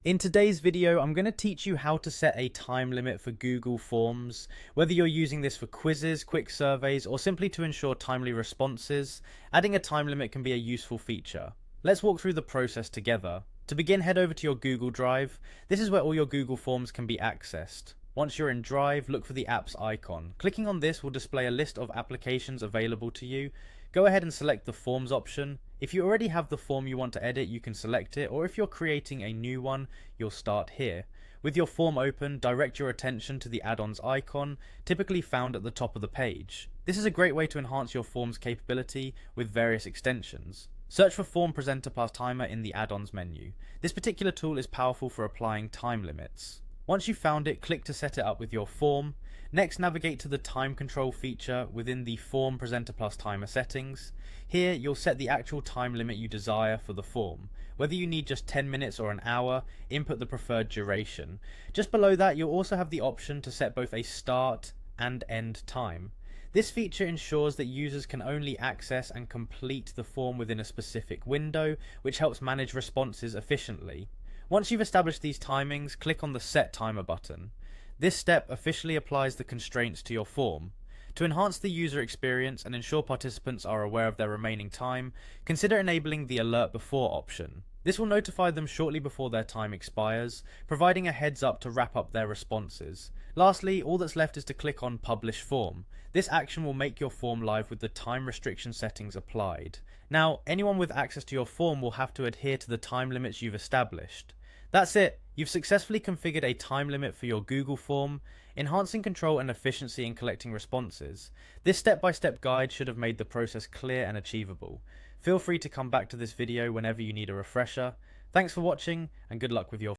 In today's video, I'm going to teach you how to set a time limit for Google Forms. Whether you're using this for quizzes, quick surveys, or simply to ensure timely responses, adding a time limit can be a useful feature. Let's walk through the process together. To begin, head over to your Google Drive. This is where all your Google Forms can be accessed. Once you're in Drive, look for the apps icon. Clicking on this will display a list of applications available to you. Go ahead and select the Forms option. If you already have the form you want to edit, you can select it, or if you're creating a new one, you'll start here. With your form open, direct your attention to the add-ons icon, typically found at the top of the page. This is a great way to enhance your form's capability with various extensions. Search for Form Presenter plus Timer in the add-ons menu. This particular tool is powerful for applying time limits. Once you've found it, click to set it up with your form. Next, navigate to the time control feature within the Form Presenter plus Timer settings. Here, you'll set the actual time limit you desire for the form. Whether you need just 10 minutes or an hour, input the preferred duration. Just below that, you'll also have the option to set both a start and end time. This feature ensures that users can only access and complete the form within a specific window, which helps manage responses efficiently. Once you've established these timings, click on the Set Timer button. This step officially applies the constraints to your form. To enhance the user experience and ensure participants are aware of their remaining time, consider enabling the Alert Before option. This will notify them shortly before their time expires, providing a heads up to wrap up their responses. Lastly, all that's left is to click on Publish Form. This action will make your form live with the time restriction settings applied. Now, anyone with access to your form will have to adhere to the time limits you've established. That's it. You've successfully configured a time limit for your Google form, enhancing control and efficiency in collecting responses. This step-by-step guide should have made the process clear and achievable. Feel free to come back to this video whenever you need a refresher. Thanks for watching, and good luck with your